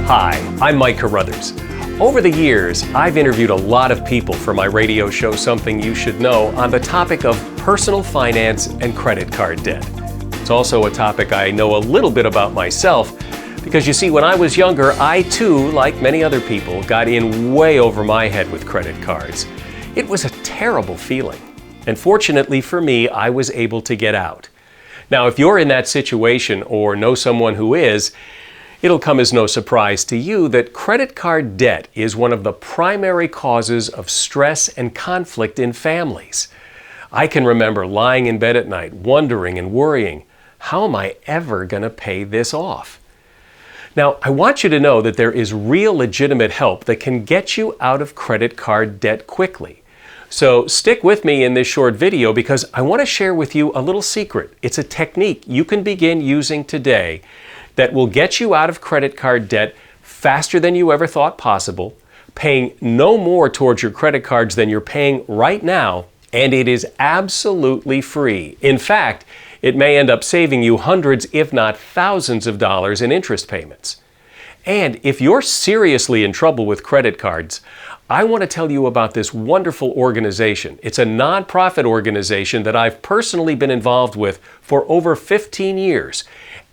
Hi, I'm Mike Carruthers. Over the years, I've interviewed a lot of people for my radio show Something You Should Know on the topic of personal finance and credit card debt. It's also a topic I know a little bit about myself because you see, when I was younger, I too, like many other people, got in way over my head with credit cards. It was a terrible feeling. And fortunately for me, I was able to get out. Now, if you're in that situation or know someone who is, it'll come as no surprise to you that credit card debt is one of the primary causes of stress and conflict in families. I can remember lying in bed at night, wondering and worrying, how am I ever going to pay this off? Now, I want you to know that there is real legitimate help that can get you out of credit card debt quickly. So stick with me in this short video because I want to share with you a little secret. It's a technique you can begin using today that will get you out of credit card debt faster than you ever thought possible, paying no more towards your credit cards than you're paying right now, and it is absolutely free. In fact, it may end up saving you hundreds, if not thousands of dollars in interest payments. And if you're seriously in trouble with credit cards, I want to tell you about this wonderful organization. It's a nonprofit organization that I've personally been involved with for over 15 years.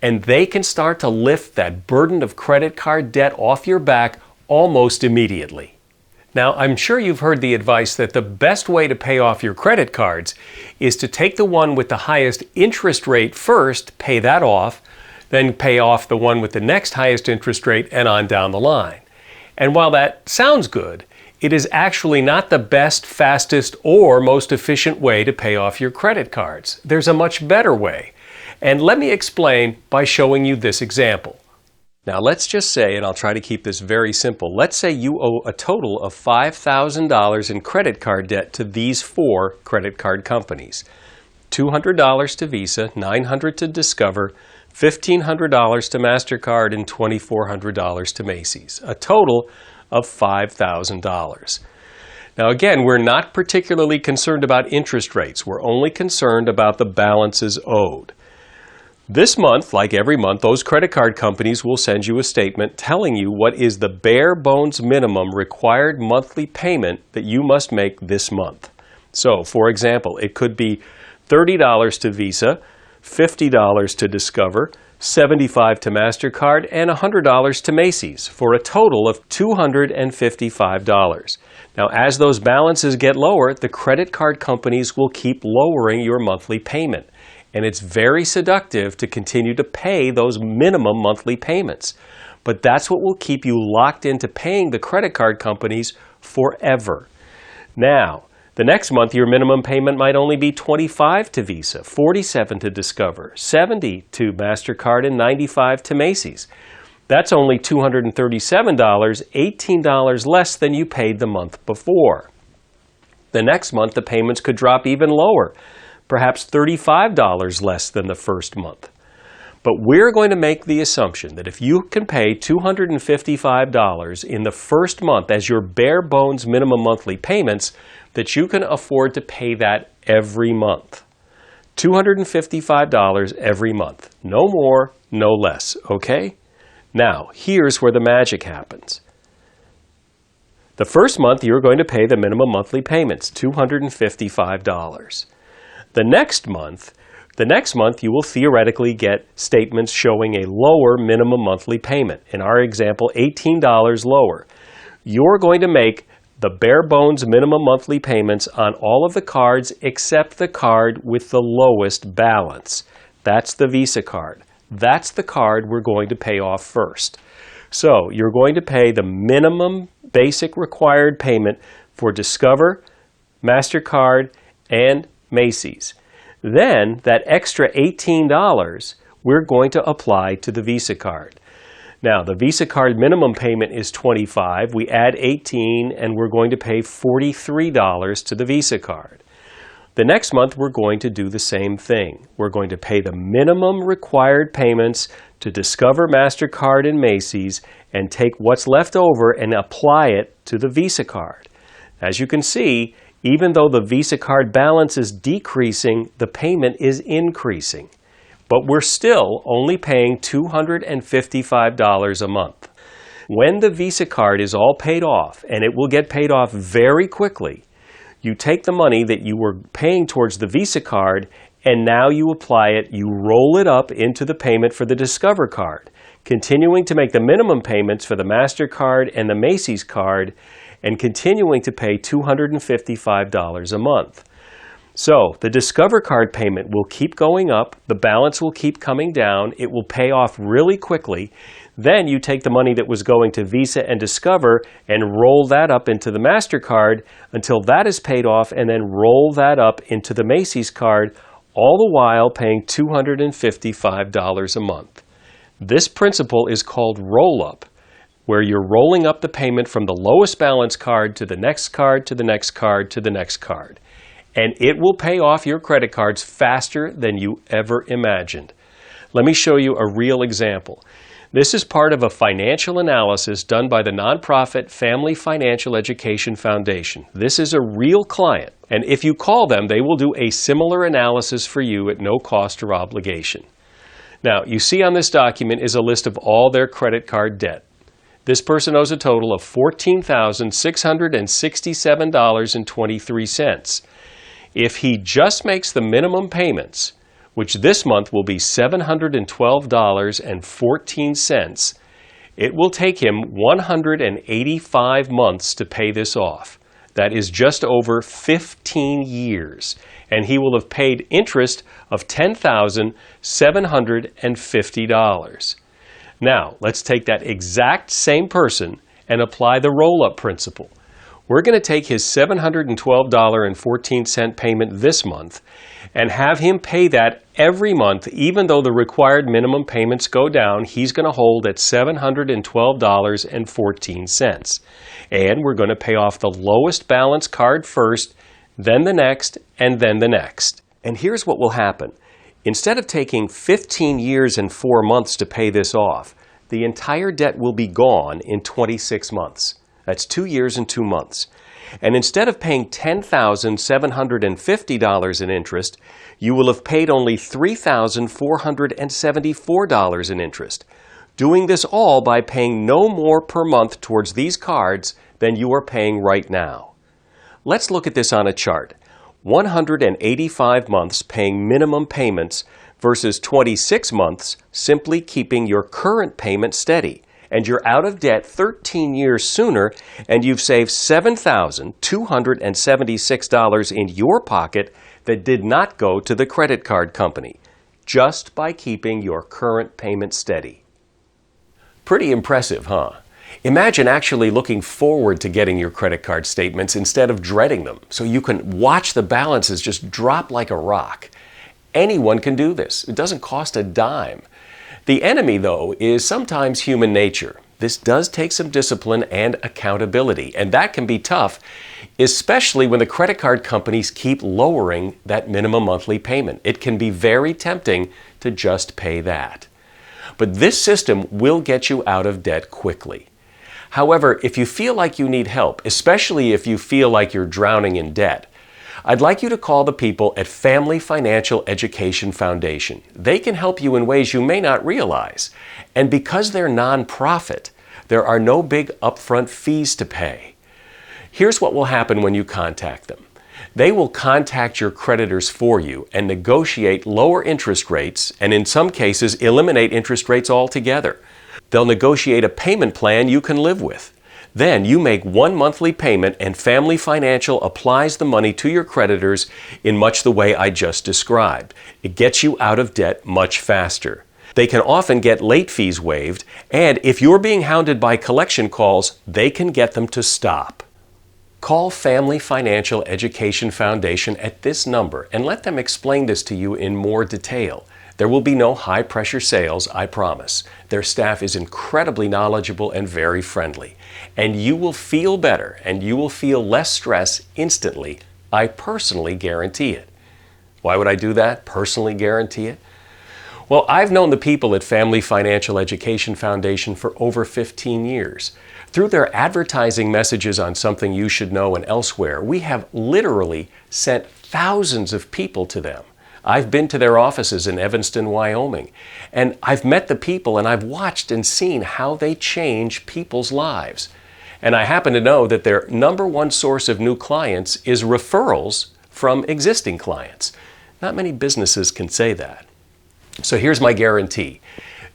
And they can start to lift that burden of credit card debt off your back almost immediately. Now, I'm sure you've heard the advice that the best way to pay off your credit cards is to take the one with the highest interest rate first, pay that off, then pay off the one with the next highest interest rate and on down the line. And while that sounds good, it is actually not the best, fastest, or most efficient way to pay off your credit cards. There's a much better way. And let me explain by showing you this example. Now let's just say, and I'll try to keep this very simple, let's say you owe a total of $5,000 in credit card debt to these four credit card companies. $200 to Visa, $900 to Discover, $1,500 to MasterCard, and $2,400 to Macy's. A total of $5,000. Now again, we're not particularly concerned about interest rates. We're only concerned about the balances owed. This month, like every month, those credit card companies will send you a statement telling you what is the bare bones minimum required monthly payment that you must make this month. So, for example, it could be $30 to Visa, $50 to Discover, $75 to MasterCard, and $100 to Macy's for a total of $255. Now, as those balances get lower, the credit card companies will keep lowering your monthly payment. And it's very seductive to continue to pay those minimum monthly payments. But that's what will keep you locked into paying the credit card companies forever. Now, the next month your minimum payment might only be $25 to Visa, $47 to Discover, $70 to MasterCard, and $95 to Macy's. That's only $237, $18 less than you paid the month before. The next month the payments could drop even lower, perhaps $35 less than the first month. But we're going to make the assumption that if you can pay $255 in the first month as your bare bones minimum monthly payments, that you can afford to pay that every month. $255 every month. No more, no less, okay? Now, here's where the magic happens. The first month you're going to pay the minimum monthly payments, $255. The next month you will theoretically get statements showing a lower minimum monthly payment. In our example, $18 lower. You're going to make the bare bones minimum monthly payments on all of the cards except the card with the lowest balance. That's the Visa card. That's the card we're going to pay off first. So you're going to pay the minimum basic required payment for Discover, MasterCard, and Macy's. Then that extra $18 we're going to apply to the Visa card. Now the Visa card minimum payment is $25. We add $18 and we're going to pay $43 to the Visa card. The next month we're going to do the same thing. We're going to pay the minimum required payments to Discover, MasterCard, and Macy's and take what's left over and apply it to the Visa card. As you can see, even though the Visa card balance is decreasing, the payment is increasing. But we're still only paying $255 a month. When the Visa card is all paid off, and it will get paid off very quickly, you take the money that you were paying towards the Visa card and now you apply it, you roll it up into the payment for the Discover card, continuing to make the minimum payments for the MasterCard and the Macy's card and continuing to pay $255 a month. So the Discover card payment will keep going up, the balance will keep coming down, it will pay off really quickly. Then you take the money that was going to Visa and Discover and roll that up into the MasterCard until that is paid off, and then roll that up into the Macy's card, all the while paying $255 a month. This principle is called roll-up, where you're rolling up the payment from the lowest balance card to the next card to the next card to the next card. And it will pay off your credit cards faster than you ever imagined. Let me show you a real example. This is part of a financial analysis done by the nonprofit Family Financial Education Foundation. This is a real client, and if you call them, they will do a similar analysis for you at no cost or obligation. Now, you see on this document is a list of all their credit card debt. This person owes a total of $14,667.23. If he just makes the minimum payments, which this month will be $712.14, it will take him 185 months to pay this off. That is just over 15 years. And he will have paid interest of $10,750. Now, let's take that exact same person and apply the roll-up principle. We're going to take his $712.14 payment this month and have him pay that every month, even though the required minimum payments go down. He's going to hold at $712.14. And we're going to pay off the lowest balance card first, then the next, and then the next. And here's what will happen. Instead of taking 15 years and 4 months to pay this off, the entire debt will be gone in 26 months. That's 2 years and 2 months. And instead of paying $10,750 in interest, you will have paid only $3,474 in interest. Doing this all by paying no more per month towards these cards than you are paying right now. Let's look at this on a chart. 185 months paying minimum payments versus 26 months simply keeping your current payment steady. And you're out of debt 13 years sooner, and you've saved $7,276 in your pocket that did not go to the credit card company, just by keeping your current payment steady. Pretty impressive, huh? Imagine actually looking forward to getting your credit card statements instead of dreading them, so you can watch the balances just drop like a rock. Anyone can do this. It doesn't cost a dime. The enemy, though, is sometimes human nature. This does take some discipline and accountability, and that can be tough, especially when the credit card companies keep lowering that minimum monthly payment. It can be very tempting to just pay that. But this system will get you out of debt quickly. However, if you feel like you need help, especially if you feel like you're drowning in debt, I'd like you to call the people at Family Financial Education Foundation. They can help you in ways you may not realize. And because they're nonprofit, there are no big upfront fees to pay. Here's what will happen when you contact them. They will contact your creditors for you and negotiate lower interest rates, and in some cases eliminate interest rates altogether. They'll negotiate a payment plan you can live with. Then you make one monthly payment and Family Financial applies the money to your creditors in much the way I just described. It gets you out of debt much faster. They can often get late fees waived, and if you're being hounded by collection calls, they can get them to stop. Call Family Financial Education Foundation at this number and let them explain this to you in more detail. There will be no high-pressure sales, I promise. Their staff is incredibly knowledgeable and very friendly. And you will feel better and you will feel less stress instantly. I personally guarantee it. Why would I do that? Personally guarantee it? Well, I've known the people at Family Financial Education Foundation for over 15 years. Through their advertising messages on Something You Should Know and elsewhere, we have literally sent thousands of people to them. I've been to their offices in Evanston, Wyoming, and I've met the people and I've watched and seen how they change people's lives. And I happen to know that their number one source of new clients is referrals from existing clients. Not many businesses can say that. So here's my guarantee.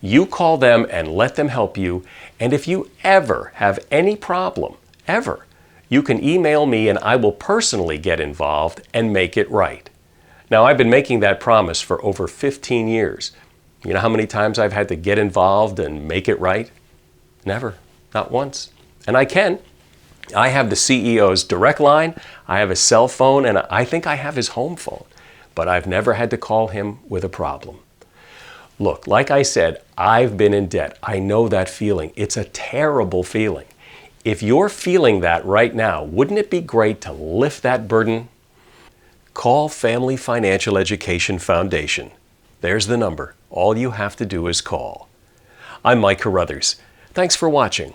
You call them and let them help you, and if you ever have any problem, ever, you can email me and I will personally get involved and make it right. Now, I've been making that promise for over 15 years. You know how many times I've had to get involved and make it right? Never, not once. And I can. I have the CEO's direct line, I have his cell phone, and I think I have his home phone. But I've never had to call him with a problem. Look, like I said, I've been in debt. I know that feeling. It's a terrible feeling. If you're feeling that right now, wouldn't it be great to lift that burden? Call Family Financial Education Foundation. There's the number. All you have to do is call. I'm Mike Carruthers. Thanks for watching.